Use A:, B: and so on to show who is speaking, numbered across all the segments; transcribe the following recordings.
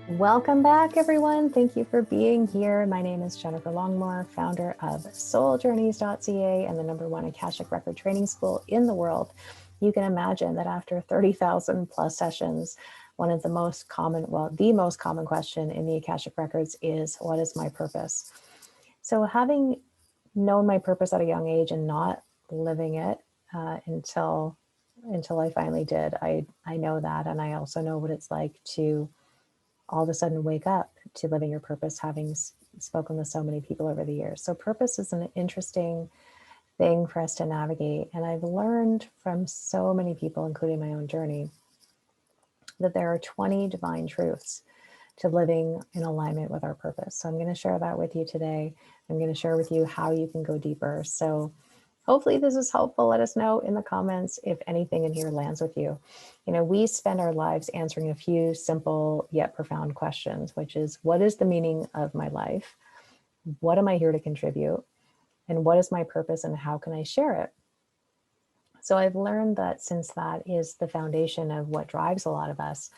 A: Welcome back, everyone. Thank you for being here. My name is Jennifer Longmore, founder of souljourneys.ca and the #1 Akashic Record training school in the world. You can imagine that after 30,000 plus sessions, one of the most common, the most common question in the Akashic Records is, what is my purpose? So having known my purpose at a young age and not living it until I finally did, I know that. And I also know what it's like to all of a sudden wake up to living your purpose, having spoken with so many people over the years. So purpose is an interesting thing for us to navigate. And I've learned from so many people, including my own journey, that there are 20 divine truths to living in alignment with our purpose. So I'm going to share that with you today. I'm going to share with you how you can go deeper. So hopefully this is helpful. Let us know in the comments if anything in here lands with you. You know, we spend our lives answering a few simple yet profound questions, which is, what is the meaning of my life? What am I here to contribute? And what is my purpose and how can I share it? So I've learned that since that is the foundation of what drives a lot of us,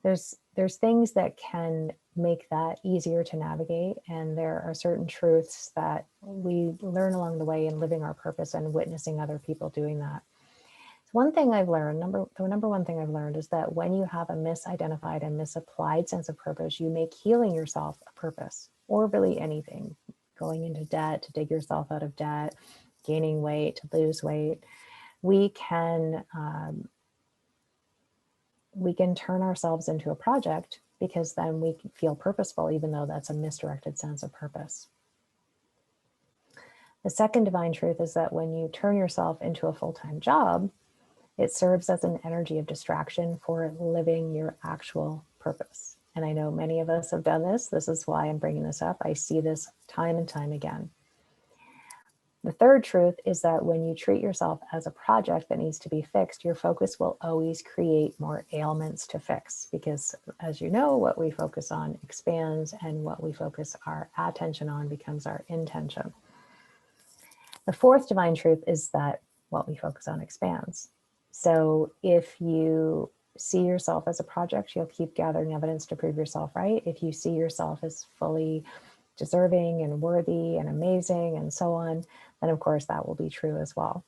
A: there's things that can make that easier to navigate. And there are certain truths that we learn along the way in living our purpose and witnessing other people doing that. So one thing I've learned, the number one thing I've learned is that when you have a misidentified and misapplied sense of purpose, you make healing yourself a purpose, or really anything. Going into debt to dig yourself out of debt, gaining weight to lose weight. We can turn ourselves into a project because then we feel purposeful, even though that's a misdirected sense of purpose. The second divine truth is that when you turn yourself into a full-time job, it serves as an energy of distraction for living your actual purpose. And I know many of us have done this. This is why I'm bringing this up. I see this time and time again. The third truth is that when you treat yourself as a project that needs to be fixed, your focus will always create more ailments to fix, because as you know, what we focus on expands and what we focus our attention on becomes our intention. The fourth divine truth is that what we focus on expands. So if you see yourself as a project, you'll keep gathering evidence to prove yourself right. If you see yourself as fully deserving and worthy and amazing and so on, then of course that will be true as well.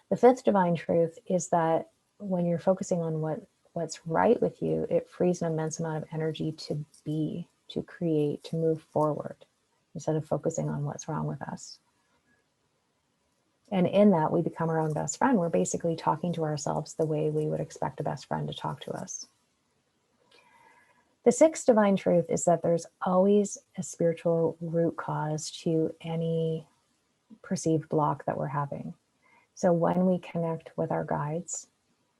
A: The fifth divine truth is that when you're focusing on what's right with you, it frees an immense amount of energy to be, to create, to move forward, instead of focusing on what's wrong with us. And in that, we become our own best friend. We're basically talking to ourselves the way we would expect a best friend to talk to us. The sixth divine truth is that there's always a spiritual root cause to any perceived block that we're having. So when we connect with our guides,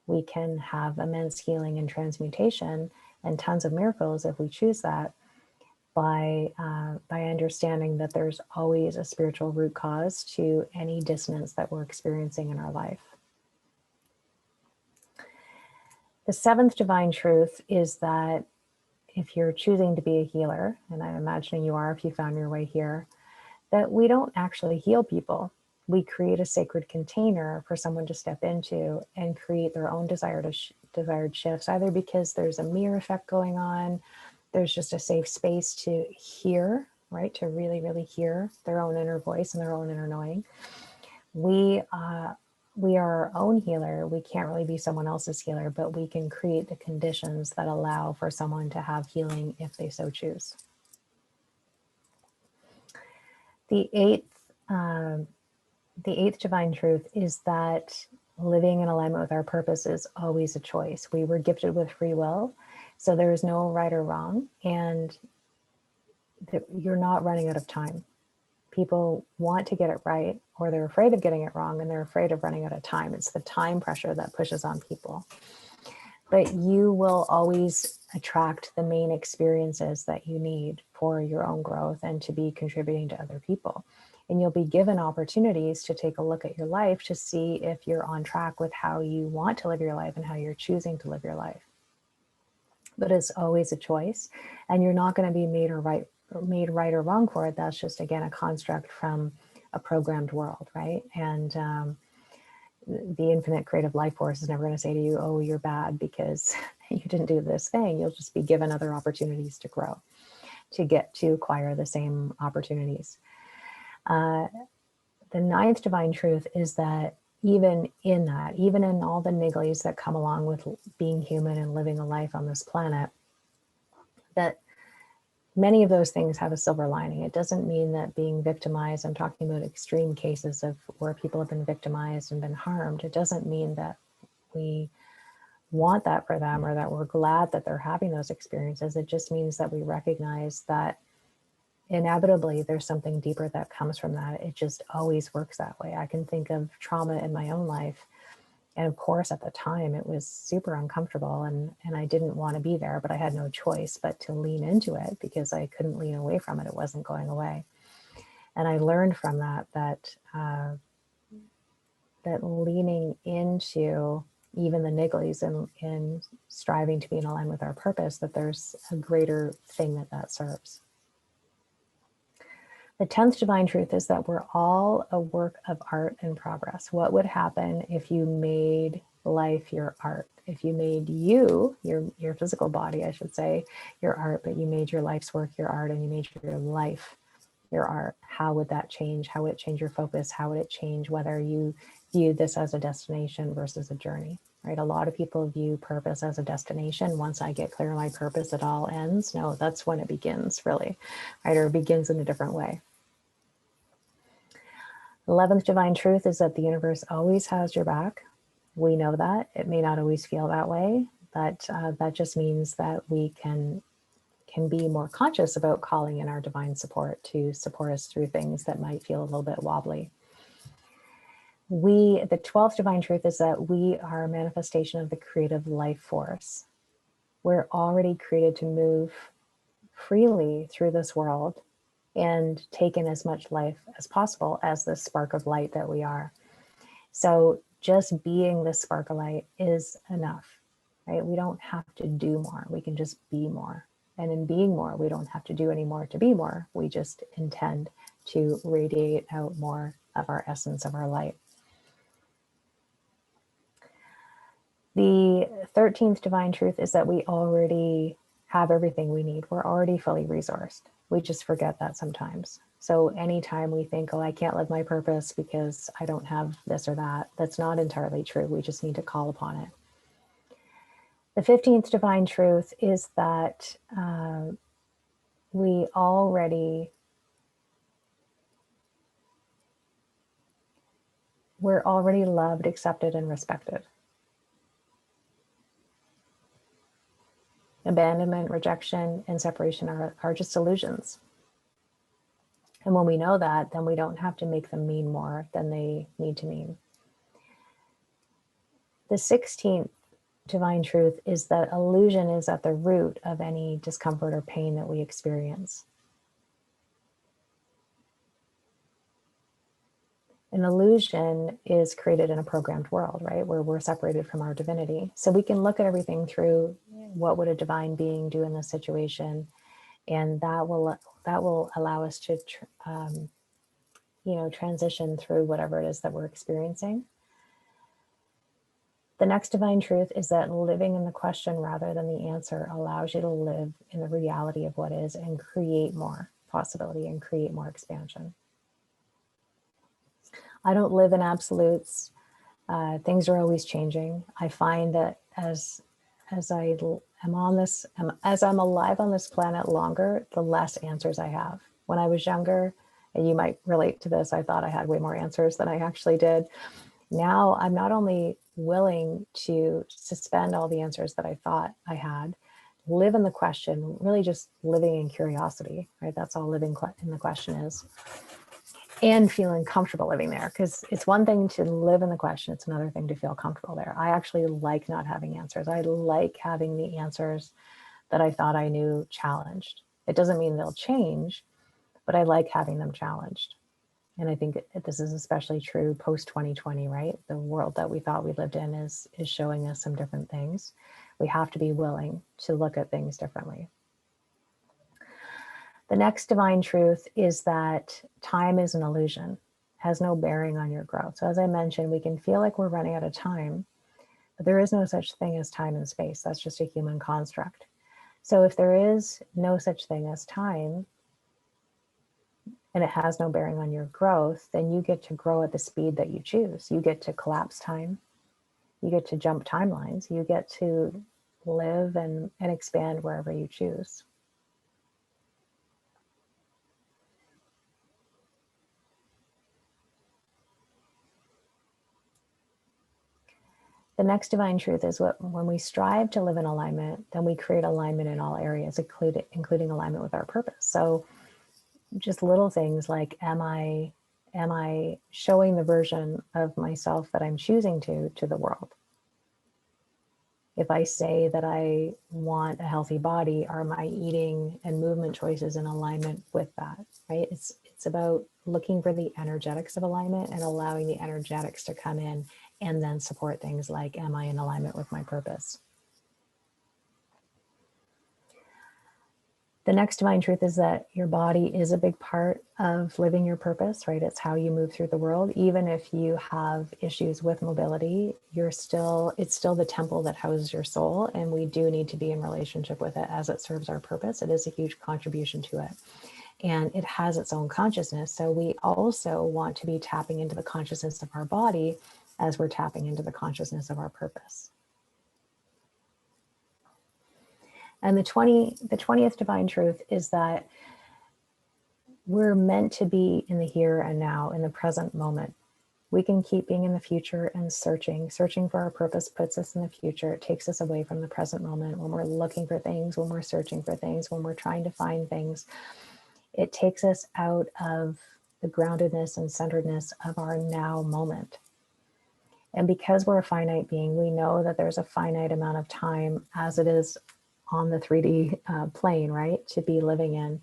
A: we can have immense healing and transmutation and tons of miracles if we choose that, by understanding that there's always a spiritual root cause to any dissonance that we're experiencing in our life. The seventh divine truth is that if you're choosing to be a healer, and I'm imagining you are if you found your way here, that we don't actually heal people. We create a sacred container for someone to step into and create their own desired shifts, either because there's a mirror effect going on, there's just a safe space to hear, right? To really, really hear their own inner voice and their own inner knowing. We are our own healer. We can't really be someone else's healer, but we can create the conditions that allow for someone to have healing if they so choose. The eighth divine truth is that living in alignment with our purpose is always a choice. We were gifted with free will, so there is no right or wrong, and you're not running out of time. People want to get it right, or they're afraid of getting it wrong, and they're afraid of running out of time. It's the time pressure that pushes on people. But you will always attract the main experiences that you need for your own growth and to be contributing to other people. And you'll be given opportunities to take a look at your life to see if you're on track with how you want to live your life and how you're choosing to live your life. But it's always a choice, and you're not going to be made right or wrong for it. That's just, again, a construct from a programmed world, right? And the infinite creative life force is never going to say to you, oh, you're bad because you didn't do this thing. You'll just be given other opportunities to grow, to get to acquire the same opportunities. The ninth divine truth is that even in that, even in all the nigglies that come along with being human and living a life on this planet, that many of those things have a silver lining. It doesn't mean that being victimized, I'm talking about extreme cases of where people have been victimized and been harmed. It doesn't mean that we want that for them or that we're glad that they're having those experiences. It just means that we recognize that inevitably there's something deeper that comes from that. It just always works that way. I can think of trauma in my own life. And of course, at the time, it was super uncomfortable and I didn't want to be there, but I had no choice but to lean into it because I couldn't lean away from it. It wasn't going away. And I learned from that leaning into even the nigglies and striving to be in alignment with our purpose, that there's a greater thing that serves. The 10th divine truth is that we're all a work of art in progress. What would happen if you made life your art? If you made you, your physical body, I should say, your art, but you made your life's work your art and you made your life your art, how would that change? How would it change your focus? How would it change whether you view this as a destination versus a journey, right? A lot of people view purpose as a destination. Once I get clear on my purpose, it all ends. No, that's when it begins, really, right? Or it begins in a different way. 11th divine truth is that the universe always has your back. We know that. It may not always feel that way, but that just means that we can be more conscious about calling in our divine support to support us through things that might feel a little bit wobbly. The 12th divine truth is that we are a manifestation of the creative life force. We're already created to move freely through this world and take in as much life as possible as the spark of light that we are. So just being the spark of light is enough, right? We don't have to do more. We can just be more. And in being more, we don't have to do any more to be more. We just intend to radiate out more of our essence, of our light. The 13th divine truth is that we already have everything we need. We're already fully resourced. We just forget that sometimes. So anytime we think, oh, I can't live my purpose because I don't have this or that, that's not entirely true. We just need to call upon it. The 15th divine truth is that we're already loved, accepted, and respected. Abandonment, rejection, and separation are just illusions. And when we know that, then we don't have to make them mean more than they need to mean. The 16th divine truth is that illusion is at the root of any discomfort or pain that we experience. An illusion is created in a programmed world, right? Where we're separated from our divinity. So we can look at everything through what would a divine being do in this situation, and that will allow us to transition through whatever it is that we're experiencing. The next divine truth is that living in the question rather than the answer allows you to live in the reality of what is and create more possibility and create more expansion. I don't live in absolutes. Things are always changing. I find that as I'm alive on this planet longer, the less answers I have. When I was younger, and you might relate to this, I thought I had way more answers than I actually did. Now I'm not only willing to suspend all the answers that I thought I had, live in the question, really just living in curiosity, right? That's all living in the question is. And feeling comfortable living there, because it's one thing to live in the question, it's another thing to feel comfortable there. I actually like not having answers. I like having the answers that I thought I knew challenged. It doesn't mean they'll change, but I like having them challenged. And I think this is especially true post-2020, right? The world that we thought we lived in is showing us some different things. We have to be willing to look at things differently. The next divine truth is that time is an illusion. has no bearing on your growth. So as I mentioned, we can feel like we're running out of time, but there is no such thing as time and space. That's just a human construct. So if there is no such thing as time, and it has no bearing on your growth, then you get to grow at the speed that you choose. You get to collapse time. You get to jump timelines. You get to live and expand wherever you choose. The next divine truth is when we strive to live in alignment, then we create alignment in all areas, including alignment with our purpose. So just little things like, am I showing the version of myself that I'm choosing to the world? If I say that I want a healthy body, are my eating and movement choices in alignment with that, right? It's about looking for the energetics of alignment and allowing the energetics to come in and then support things like, am I in alignment with my purpose? The next divine truth is that your body is a big part of living your purpose, right? It's how you move through the world. Even if you have issues with mobility, it's still the temple that houses your soul. And we do need to be in relationship with it as it serves our purpose. It is a huge contribution to it. And it has its own consciousness. So we also want to be tapping into the consciousness of our body as we're tapping into the consciousness of our purpose. And the 20th divine truth is that we're meant to be in the here and now, in the present moment. We can keep being in the future and searching for our purpose puts us in the future. It takes us away from the present moment. When we're looking for things, when we're searching for things, when we're trying to find things, it takes us out of the groundedness and centeredness of our now moment. And because we're a finite being, we know that there's a finite amount of time as it is on the 3D plane, right, to be living in.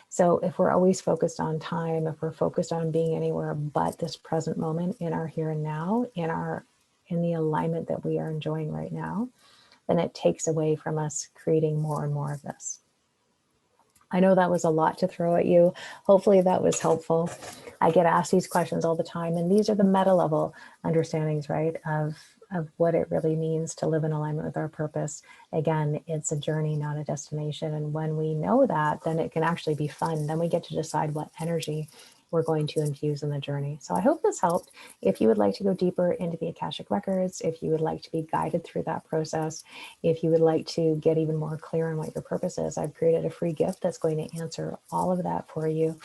A: So if we're always focused on time, if we're focused on being anywhere but this present moment in our here and now, in the alignment that we are enjoying right now, then it takes away from us creating more and more of this. I know that was a lot to throw at you. Hopefully that was helpful. I get asked these questions all the time, and these are the meta level understandings, right, of what it really means to live in alignment with our purpose. Again, it's a journey, not a destination. And when we know that, then it can actually be fun. Then we get to decide what energy we're going to infuse in the journey. So I hope this helped. If you would like to go deeper into the Akashic Records, if you would like to be guided through that process, if you would like to get even more clear on what your purpose is, I've created a free gift that's going to answer all of that for you.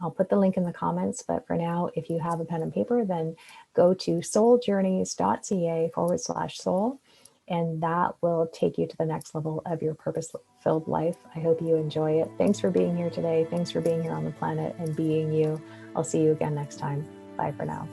A: I'll put the link in the comments, but for now, if you have a pen and paper, then go to souljourneys.ca/soul, and that will take you to the next level of your purpose-filled life. I hope you enjoy it. Thanks for being here today. Thanks for being here on the planet and being you. I'll see you again next time. Bye for now.